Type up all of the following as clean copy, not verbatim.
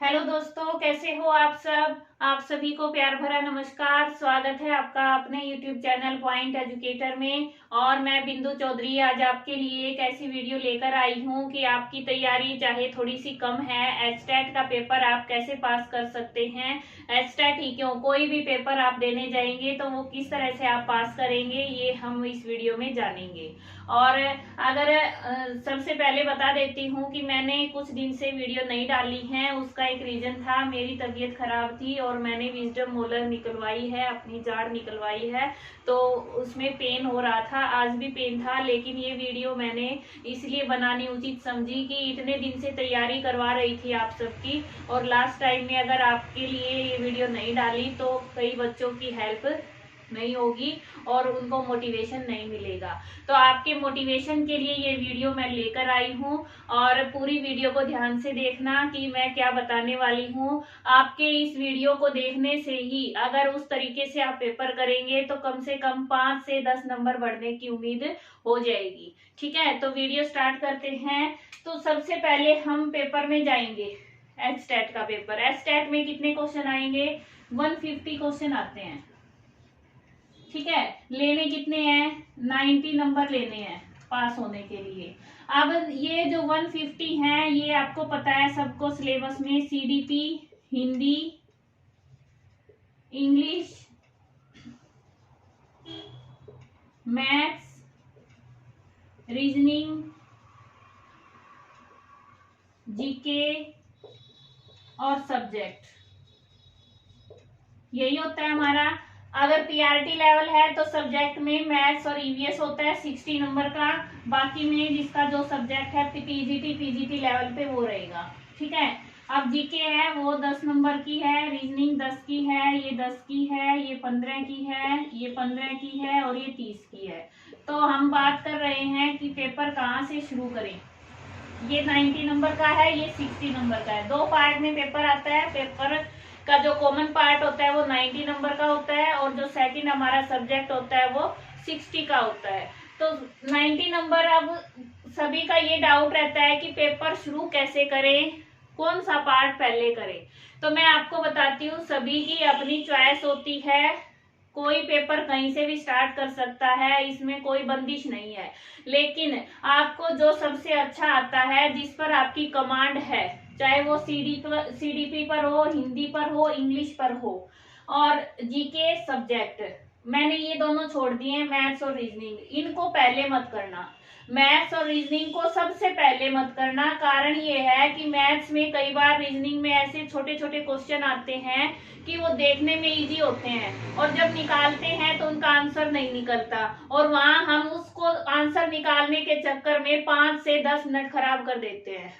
Hello दोस्तों, कैसे हो आप सब। आप सभी को प्यार भरा नमस्कार। स्वागत है आपका अपने यूट्यूब चैनल पॉइंट एजुकेटर में। और मैं बिंदु चौधरी आज आपके लिए एक ऐसी वीडियो लेकर आई हूं कि आपकी तैयारी चाहे थोड़ी सी कम है, एचटेट का पेपर आप कैसे पास कर सकते हैं। एचटेट ही क्यों, कोई भी पेपर आप देने जाएंगे तो वो किस तरह से आप पास करेंगे, ये हम इस वीडियो में जानेंगे। और अगर सबसे पहले बता देती हूँ कि मैंने कुछ दिन से वीडियो नहीं डाली है। उसका एक रीजन था, मेरी तबीयत खराब थी और मैंने विजडम मोलर निकलवाई है, अपनी जाड़ निकलवाई है, तो उसमें पेन हो रहा था। आज भी पेन था, लेकिन ये वीडियो मैंने इसलिए बनानी उचित समझी कि इतने दिन से तैयारी करवा रही थी आप सबकी, और लास्ट टाइम में अगर आपके लिए ये वीडियो नहीं डाली तो कई बच्चों की हेल्प नहीं होगी और उनको मोटिवेशन नहीं मिलेगा। तो आपके मोटिवेशन के लिए ये वीडियो मैं लेकर आई हूँ। और पूरी वीडियो को ध्यान से देखना कि मैं क्या बताने वाली हूँ। आपके इस वीडियो को देखने से ही अगर उस तरीके से आप पेपर करेंगे तो कम से कम 5 से 10 नंबर बढ़ने की उम्मीद हो जाएगी। ठीक है, तो वीडियो स्टार्ट करते हैं। तो सबसे पहले हम पेपर में जाएंगे। एचटेट का पेपर, एचटेट में कितने क्वेश्चन आएंगे? 150 क्वेश्चन आते हैं। ठीक है, लेने कितने हैं? 90 नंबर लेने हैं पास होने के लिए। अब ये जो 150 हैं, ये आपको पता है सबको, सिलेबस में CDP, Hindi, English, maths, reasoning, GK और सब्जेक्ट, यही होता है हमारा। अगर पीआरटी लेवल है तो सब्जेक्ट में मैथ्स और ईवीएस होता है 60 नंबर का। बाकी में जिसका जो सब्जेक्ट है पीजीटी लेवल पे वो रहेगा। ठीक है, अब जीके है वो 10 नंबर की है, रीजनिंग 10 की है, ये 10 की है, ये 15 की है, ये 15 की है और ये 30 की है। तो हम बात कर रहे हैं कि पेपर कहाँ से शुरू करें। ये 90 नंबर का है, ये 60 नंबर का है। दो पार्ट में पेपर आता है। पेपर का जो कॉमन पार्ट होता है वो 90 नंबर का होता है और जो सेकंड हमारा सब्जेक्ट होता है वो 60 का होता है। तो 90 नंबर, अब सभी का ये डाउट रहता है कि पेपर शुरू कैसे करें, कौन सा पार्ट पहले करें। तो मैं आपको बताती हूँ, सभी की अपनी चॉइस होती है। कोई पेपर कहीं से भी स्टार्ट कर सकता है, इसमें कोई बंदिश नहीं है। लेकिन आपको जो सबसे अच्छा आता है, जिस पर आपकी कमांड है, चाहे वो सीडीपी पर हो, हिंदी पर हो, इंग्लिश पर हो, और जीके सब्जेक्ट, मैंने ये दोनों छोड़ दिए, मैथ्स और रीजनिंग, इनको पहले मत करना। मैथ्स और रीजनिंग को सबसे पहले मत करना। कारण ये है कि मैथ्स में कई बार, रीजनिंग में ऐसे छोटे छोटे क्वेश्चन आते हैं कि वो देखने में इजी होते हैं और जब निकालते हैं तो उनका आंसर नहीं निकलता, और वहां हम उसको आंसर निकालने के चक्कर में 5 से 10 मिनट खराब कर देते हैं।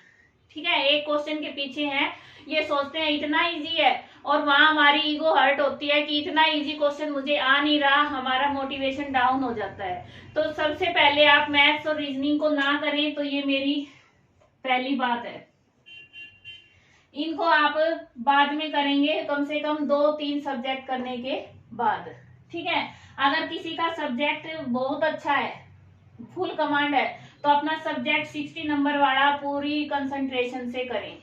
ठीक है, एक क्वेश्चन के पीछे हैं, ये सोचते हैं इतना इजी है, और वहां हमारी ईगो हर्ट होती है कि इतना इजी क्वेश्चन मुझे आ नहीं रहा, हमारा मोटिवेशन डाउन हो जाता है। तो सबसे पहले आप मैथ्स और रीजनिंग को ना करें, तो ये मेरी पहली बात है। इनको आप बाद में करेंगे, कम से कम 2-3 सब्जेक्ट करने के बाद। ठीक है, अगर किसी का सब्जेक्ट बहुत अच्छा है, फुल कमांड है, तो अपना सब्जेक्ट 60 नंबर वाला पूरी कंसंट्रेशन से करें।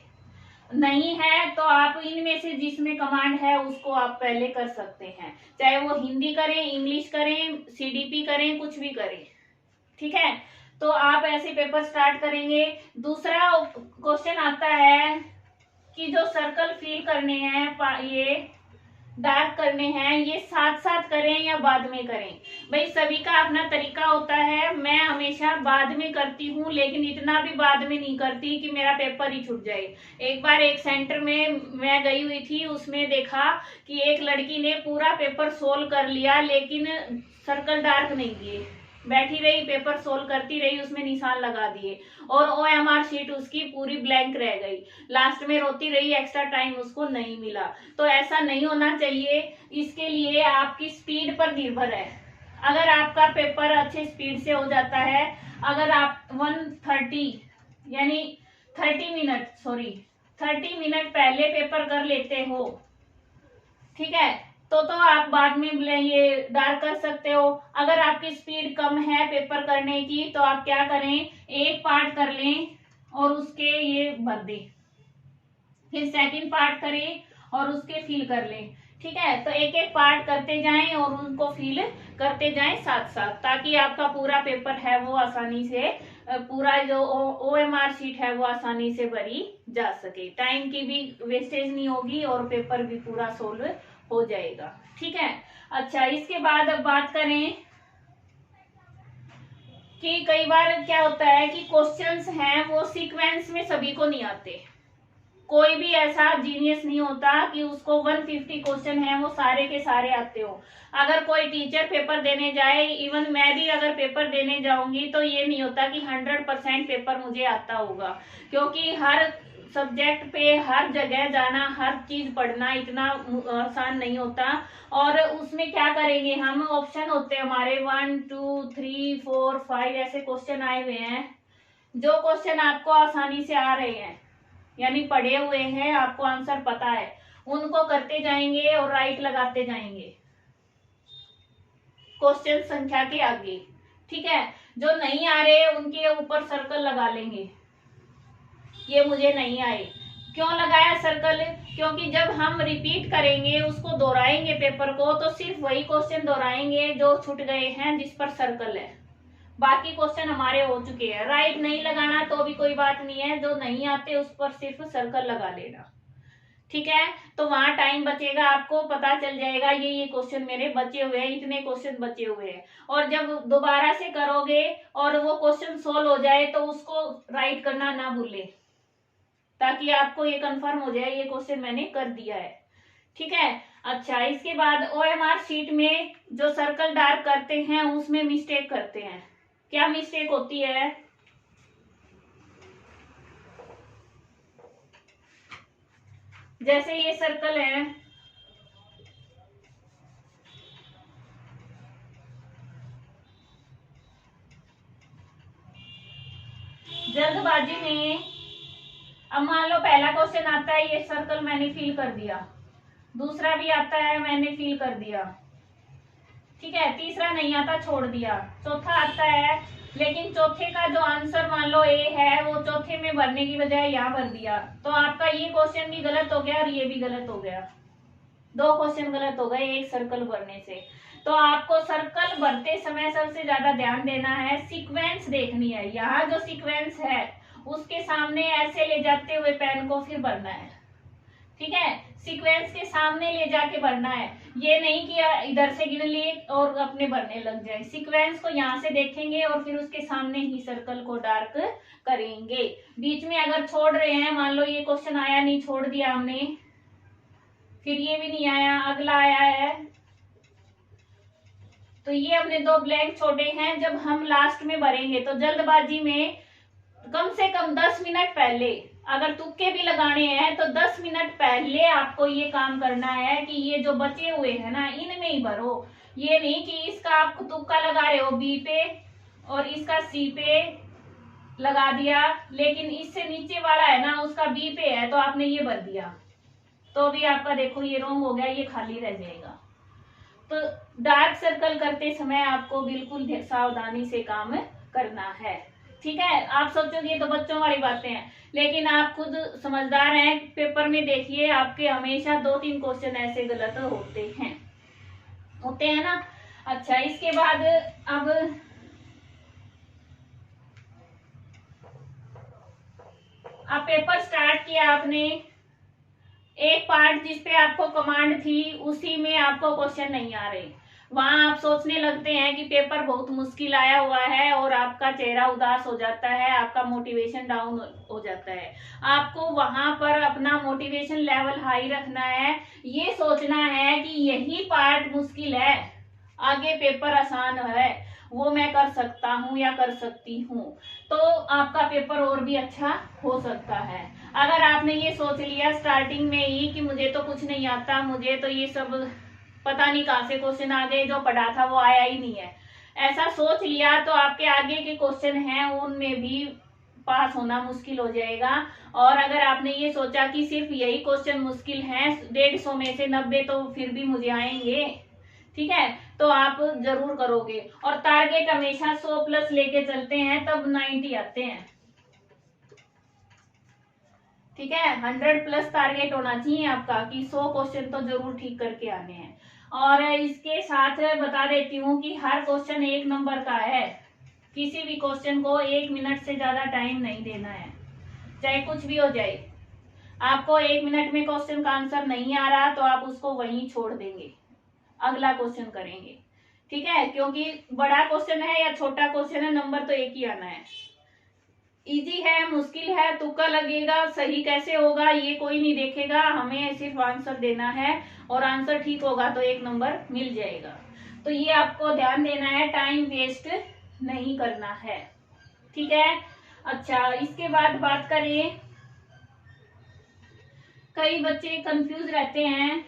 नहीं है तो आप इनमें से जिसमें कमांड है उसको आप पहले कर सकते हैं, चाहे वो हिंदी करें, इंग्लिश करें, सीडीपी करें, कुछ भी करें। ठीक है, तो आप ऐसे पेपर स्टार्ट करेंगे। दूसरा क्वेश्चन आता है कि जो सर्कल फिल करने हैं, ये डार्क करने हैं, ये साथ साथ करें या बाद में करें। भाई सभी का अपना तरीका होता है, मैं हमेशा बाद में करती हूँ, लेकिन इतना भी बाद में नहीं करती कि मेरा पेपर ही छूट जाए। एक बार एक सेंटर में मैं गई हुई थी, उसमें देखा कि एक लड़की ने पूरा पेपर सोल्व कर लिया लेकिन सर्कल डार्क नहीं किए, बैठी रही, पेपर सोल्व करती रही, उसमें निशान लगा दिए और ओएमआर शीट उसकी पूरी ब्लैंक रह गई। लास्ट में रोती रही, एक्स्ट्रा टाइम उसको नहीं मिला। तो ऐसा नहीं होना चाहिए। इसके लिए आपकी स्पीड पर निर्भर है। अगर आपका पेपर अच्छे स्पीड से हो जाता है, अगर आप 130 यानी 30 मिनट पहले पेपर कर लेते हो, ठीक है, तो आप बाद में ये डार्क कर सकते हो। अगर आपकी स्पीड कम है पेपर करने की, तो आप क्या करें, एक पार्ट कर लें और उसके ये भर दें। फिर सेकंड पार्ट करें और उसके फिल कर लें। ठीक है, तो एक एक पार्ट करते जाएं और उनको फिल करते जाएं साथ साथ, ताकि आपका पूरा पेपर है वो आसानी से, पूरा जो OMR शीट है वो आसानी से भरी जा सके, टाइम की भी वेस्टेज नहीं होगी और पेपर भी पूरा सोल्व हो जाएगा। ठीक है, अच्छा इसके बाद अब बात करें कि कई बार क्या होता है कि क्वेश्चंस हैं वो सीक्वेंस में सभी को नहीं आते। कोई भी ऐसा जीनियस नहीं होता कि उसको 150 क्वेश्चन है वो सारे के सारे आते हो। अगर कोई टीचर पेपर देने जाए, इवन मैं भी अगर पेपर देने जाऊंगी, तो ये नहीं होता कि 100% पेपर मुझे आता होगा, क्योंकि हर सब्जेक्ट पे हर जगह जाना, हर चीज पढ़ना इतना आसान नहीं होता। और उसमें क्या करेंगे हम, ऑप्शन होते हैं हमारे 1 2 3 4 5 ऐसे क्वेश्चन आए हुए हैं। जो क्वेश्चन आपको आसानी से आ रहे हैं, यानी पढ़े हुए हैं, आपको आंसर पता है, उनको करते जाएंगे और राइट लगाते जाएंगे क्वेश्चन संख्या के आगे। ठीक है, जो नहीं आ रहे उनके ऊपर सर्कल लगा लेंगे, ये मुझे नहीं आए। क्यों लगाया सर्कल, क्योंकि जब हम रिपीट करेंगे, उसको दोहराएंगे पेपर को, तो सिर्फ वही क्वेश्चन दोहराएंगे जो छूट गए हैं जिस पर सर्कल है, बाकी क्वेश्चन हमारे हो चुके हैं। राइट नहीं लगाना तो भी कोई बात नहीं है, जो नहीं आते उस पर सिर्फ सर्कल लगा लेना। ठीक है, तो वहां टाइम बचेगा, आपको पता चल जाएगा ये क्वेश्चन मेरे बचे हुए हैं, इतने क्वेश्चन बचे हुए हैं। और जब दोबारा से करोगे और वो क्वेश्चन सोल्व हो जाए तो उसको राइट करना ना भूले, ताकि आपको ये कंफर्म हो जाए ये क्वेश्चन मैंने कर दिया है। ठीक है, अच्छा इसके बाद OMR शीट में जो सर्कल डार्क करते हैं उसमें मिस्टेक करते हैं। क्या मिस्टेक होती है, जैसे ये सर्कल है, जल्दबाजी में, अब मान लो पहला क्वेश्चन आता है, ये सर्कल मैंने फिल कर दिया, दूसरा भी आता है मैंने फिल कर दिया, ठीक है, तीसरा नहीं आता छोड़ दिया, चौथा आता है, लेकिन चौथे का जो आंसर मान लो A है वो चौथे में भरने की बजाय यहाँ भर दिया, तो आपका ये क्वेश्चन भी गलत हो गया और ये भी गलत हो गया, दो क्वेश्चन गलत हो गए एक सर्कल भरने से। तो आपको सर्कल भरते समय सबसे ज्यादा ध्यान देना है, सीक्वेंस देखनी है, यहाँ जो सीक्वेंस है उसके सामने ऐसे ले जाते हुए पेन को फिर भरना है। ठीक है, सीक्वेंस के सामने ले जाके भरना है, ये नहीं कि इधर से गिन लिए और अपने भरने लग जाए। सीक्वेंस को यहाँ से देखेंगे और फिर उसके सामने ही सर्कल को डार्क करेंगे। बीच में अगर छोड़ रहे हैं, मान लो ये क्वेश्चन आया नहीं, छोड़ दिया हमने, फिर ये भी नहीं आया, अगला आया है, तो ये हमने दो ब्लैंक छोड़े हैं। जब हम लास्ट में भरेंगे तो जल्दबाजी में कम से कम 10 मिनट पहले, अगर तुक्के भी लगाने हैं तो 10 मिनट पहले आपको ये काम करना है कि ये जो बचे हुए हैं ना इनमें ही भरो। ये नहीं कि इसका आप तुक्का लगा रहे हो B पे और इसका C पे लगा दिया, लेकिन इससे नीचे वाला है ना उसका B पे है तो आपने ये भर दिया, तो भी आपका देखो ये रॉन्ग हो गया, ये खाली रह जाएगा। तो डार्क सर्कल करते समय आपको बिल्कुल सावधानी से काम करना है। ठीक है, आप सोचोगे तो बच्चों वाली बातें हैं, लेकिन आप खुद समझदार हैं, पेपर में देखिए आपके हमेशा 2-3 क्वेश्चन ऐसे गलत होते हैं ना। अच्छा इसके बाद अब पेपर स्टार्ट किया आपने, एक पार्ट जिसपे आपको कमांड थी उसी में आपको क्वेश्चन नहीं आ रहे, वहां आप सोचने लगते हैं कि पेपर बहुत मुश्किल आया हुआ है और आपका चेहरा उदास हो जाता है, आपका मोटिवेशन डाउन हो जाता है। आपको वहां पर अपना मोटिवेशन लेवल हाई रखना है, ये सोचना है कि यही पार्ट मुश्किल है, आगे पेपर आसान है, वो मैं कर सकता हूँ या कर सकती हूँ, तो आपका पेपर और भी अच्छा हो सकता है। अगर आपने ये सोच लिया स्टार्टिंग में ही कि मुझे तो कुछ नहीं आता, मुझे तो ये सब पता नहीं कहाँ से क्वेश्चन आ गए, जो पढ़ा था वो आया ही नहीं है, ऐसा सोच लिया तो आपके आगे के क्वेश्चन हैं उनमें भी पास होना मुश्किल हो जाएगा। और अगर आपने ये सोचा कि सिर्फ यही क्वेश्चन मुश्किल हैं, 150 में से 90 तो फिर भी मुझे आएंगे, ठीक है, तो आप जरूर करोगे। और टारगेट हमेशा 100+ लेके चलते हैं तब 90 आते हैं। ठीक है, 100+ टारगेट होना चाहिए आपका कि 100 क्वेश्चन तो जरूर ठीक करके आने हैं। और इसके साथ बता देती हूँ कि हर क्वेश्चन 1 नंबर का है, किसी भी क्वेश्चन को 1 मिनट से ज्यादा टाइम नहीं देना है, चाहे कुछ भी हो जाए। आपको 1 मिनट में क्वेश्चन का आंसर नहीं आ रहा तो आप उसको वहीं छोड़ देंगे, अगला क्वेश्चन करेंगे, ठीक है। क्योंकि बड़ा क्वेश्चन है या छोटा क्वेश्चन है, नंबर तो एक ही आना है। इजी है, मुश्किल है, तुक्का लगेगा, सही कैसे होगा ये कोई नहीं देखेगा, हमें सिर्फ आंसर देना है और आंसर ठीक होगा तो 1 नंबर मिल जाएगा। तो ये आपको ध्यान देना है, टाइम वेस्ट नहीं करना है, ठीक है। अच्छा, इसके बाद बात करें, कई बच्चे कंफ्यूज रहते हैं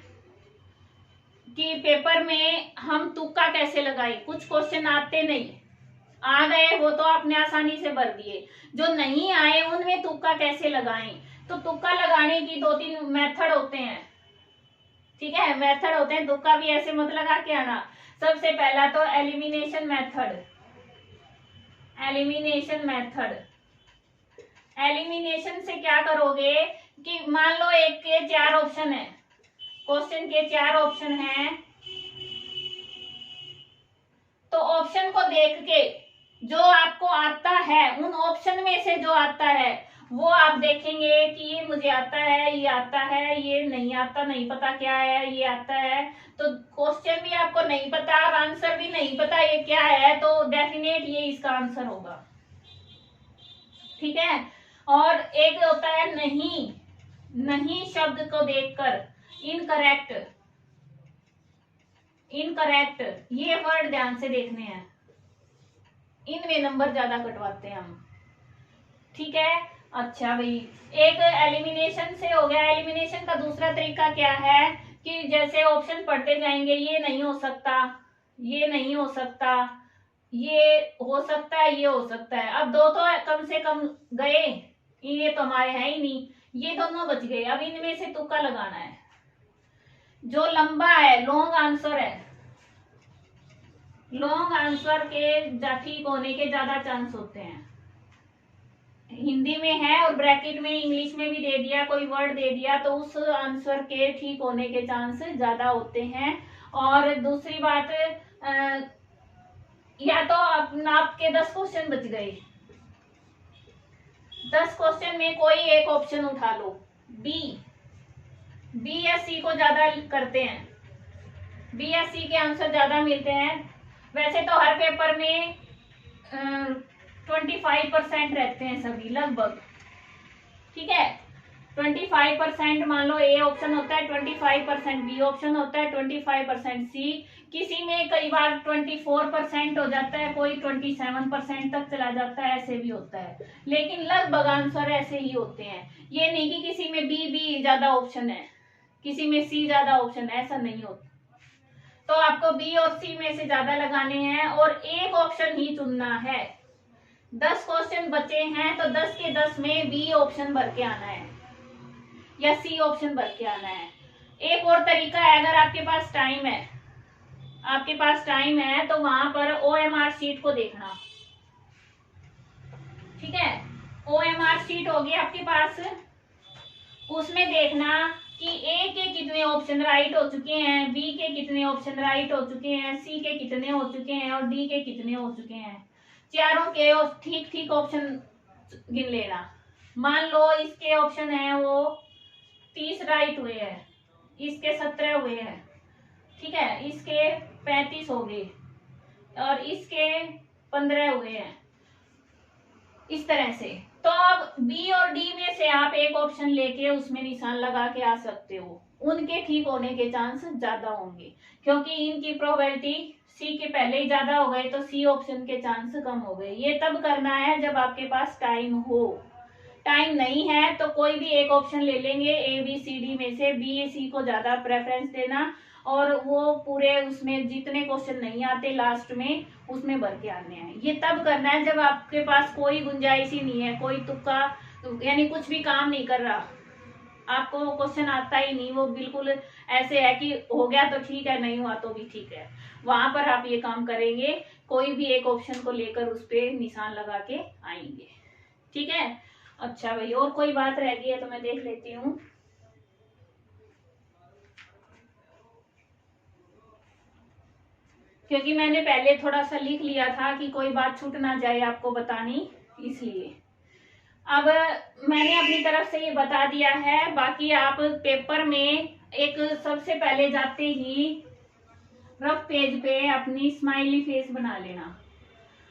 कि पेपर में हम तुक्का कैसे लगाएं। कुछ क्वेश्चन आते नहीं, आ गए वो तो आपने आसानी से भर दिए, जो नहीं आए उनमें तुक्का कैसे लगाएं। तो तुक्का लगाने की 2-3 मेथड होते हैं, ठीक है, मेथड होते हैं। तुक्का भी ऐसे मत लगा के आना। सबसे पहला तो elimination method. Elimination method, elimination से क्या करोगे कि मान लो एक के 4 ऑप्शन है, क्वेश्चन के 4 ऑप्शन हैं, तो ऑप्शन को देख के जो आपको आता है, उन ऑप्शन में से जो आता है वो आप देखेंगे कि ये मुझे आता है, ये आता है, ये नहीं आता, नहीं पता क्या है, ये आता है। तो क्वेश्चन भी आपको नहीं पता और आंसर भी नहीं पता ये क्या है, तो डेफिनेट ये इसका आंसर होगा, ठीक है। और एक होता है नहीं, नहीं शब्द को देखकर, इनकरेक्ट, इनकरेक्ट, ये वर्ड ध्यान से देखने हैं, इनमें नंबर ज्यादा कटवाते हैं हम, ठीक है। अच्छा भाई, एक एलिमिनेशन से हो गया। एलिमिनेशन का दूसरा तरीका क्या है कि जैसे ऑप्शन पढ़ते जाएंगे, ये नहीं हो सकता, ये नहीं हो सकता, ये हो सकता है, ये हो सकता है। अब 2 तो कम से कम गए, ये तो हमारे हैं ही नहीं, ये दोनों बच गए। अब इनमें से तुक्का लगाना है, जो लंबा है, लॉन्ग आंसर है, लॉन्ग आंसर के ठीक होने के ज्यादा चांस होते हैं। हिंदी में है और ब्रैकेट में इंग्लिश में भी दे दिया, कोई वर्ड दे दिया, तो उस आंसर के ठीक होने के चांस ज्यादा होते हैं। और दूसरी बात, या तो आपके 10 क्वेश्चन बच गए, 10 क्वेश्चन में कोई एक ऑप्शन उठा लो, बी या सी को ज्यादा करते हैं, बी या सी के आंसर ज्यादा मिलते हैं। वैसे तो हर पेपर में 25% रहते हैं सभी लगभग, ठीक है। 25% मान लो ए ऑप्शन होता है, 25% बी ऑप्शन होता है, 25% सी, किसी में कई बार 24% हो जाता है, कोई 27% तक चला जाता है, ऐसे भी होता है। लेकिन लगभग आंसर ऐसे ही होते हैं। ये नहीं कि किसी में बी ज्यादा ऑप्शन है, किसी में सी ज्यादा ऑप्शन है, ऐसा नहीं होता। तो आपको बी और सी में से ज्यादा लगाने हैं और एक ऑप्शन ही चुनना है। 10 क्वेश्चन बचे हैं तो 10 के 10 में बी ऑप्शन भर के आना है या सी ऑप्शन भर के आना है। एक और तरीका है, अगर आपके पास टाइम है, आपके पास टाइम है तो वहां पर OMR शीट को देखना, ठीक है। OMR शीट होगी आपके पास, उसमें देखना कि ए के कितने ऑप्शन राइट हो चुके हैं, बी के कितने ऑप्शन राइट हो चुके हैं, सी के कितने हो चुके हैं और डी के कितने हो चुके हैं। चारों के ठीक ठीक ऑप्शन गिन लेना। मान लो इसके ऑप्शन है वो 30 राइट हुए हैं, इसके 17 हुए हैं, ठीक है, इसके 35 हो गए और इसके 15 हुए हैं, इस तरह से। तो अब बी और डी में से आप एक ऑप्शन लेके उसमें निशान लगा के आ सकते हो, उनके ठीक होने के चांस ज्यादा होंगे, क्योंकि इनकी प्रोबेबिलिटी सी के पहले ही ज्यादा हो गए तो सी ऑप्शन के चांस कम हो गए। ये तब करना है जब आपके पास टाइम हो। टाइम नहीं है तो कोई भी एक ऑप्शन ले लेंगे ABCD में से, BC को ज्यादा प्रेफरेंस देना और वो पूरे उसमें जितने क्वेश्चन नहीं आते लास्ट में उसमें भर के आने हैं। ये तब करना है जब आपके पास कोई गुंजाइश ही नहीं है, कोई तुक्का यानी कुछ भी काम नहीं कर रहा, आपको क्वेश्चन आता ही नहीं, वो बिल्कुल ऐसे है कि हो गया तो ठीक है, नहीं हुआ तो भी ठीक है, वहां पर आप ये काम करेंगे। कोई भी एक ऑप्शन को लेकर उस पर निशान लगा के आएंगे, ठीक है। अच्छा भाई, और कोई बात रह गई है तो मैं देख लेती हूँ। क्योंकि मैंने पहले थोड़ा सा लिख लिया था कि कोई बात छूट ना जाए आपको बतानी, इसलिए अब मैंने अपनी तरफ से ये बता दिया है। बाकी आप पेपर में एक सबसे पहले जाते ही रफ पेज पे अपनी स्माइली फेस बना लेना।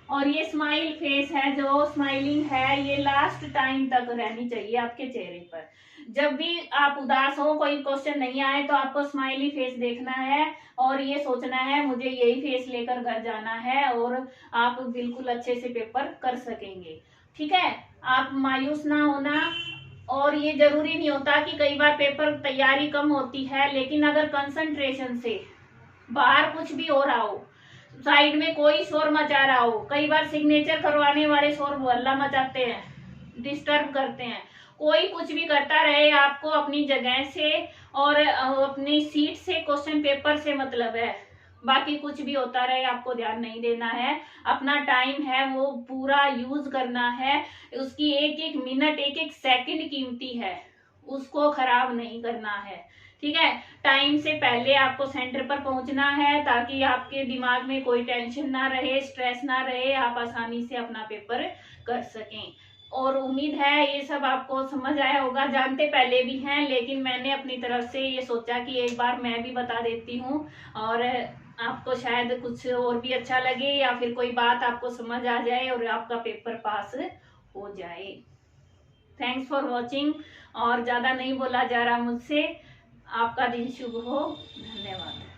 और ये स्माइल फेस है, जो स्माइलिंग है, ये लास्ट टाइम तक रहनी चाहिए आपके चेहरे पर। जब भी आप उदास हो, कोई क्वेश्चन नहीं आए, तो आपको स्माइली फेस देखना है और ये सोचना है मुझे यही फेस लेकर घर जाना है, और आप बिल्कुल अच्छे से पेपर कर सकेंगे। ठीक है, आप मायूस ना होना। और ये जरूरी नहीं होता कि कई बार पेपर तैयारी कम होती है, लेकिन अगर कंसंट्रेशन से बाहर कुछ भी हो रहा हो, साइड में कोई शोर मचा रहा हो, कई बार सिग्नेचर करवाने वाले शोर हल्ला मचाते हैं, डिस्टर्ब करते हैं, कोई कुछ भी करता रहे, आपको अपनी जगह से और अपनी सीट से क्वेश्चन पेपर से मतलब है। बाकी कुछ भी होता रहे आपको ध्यान नहीं देना है। अपना टाइम है वो पूरा यूज करना है। उसकी एक एक मिनट, एक एक सेकंड कीमती है, उसको खराब नहीं करना है। ठीक है, टाइम से पहले आपको सेंटर पर पहुंचना है, ताकि आपके दिमाग में कोई टेंशन ना रहे, स्ट्रेस ना रहे, आप आसानी से अपना पेपर कर सकें। और उम्मीद है ये सब आपको समझ आया होगा। जानते पहले भी हैं, लेकिन मैंने अपनी तरफ से ये सोचा कि एक बार मैं भी बता देती हूँ, और आपको शायद कुछ और भी अच्छा लगे, या फिर कोई बात आपको समझ आ जाए और आपका पेपर पास हो जाए। Thanks for watching. और ज़्यादा नहीं बोला जा रहा मुझसे। आपका दिन शुभ हो। धन्यवाद।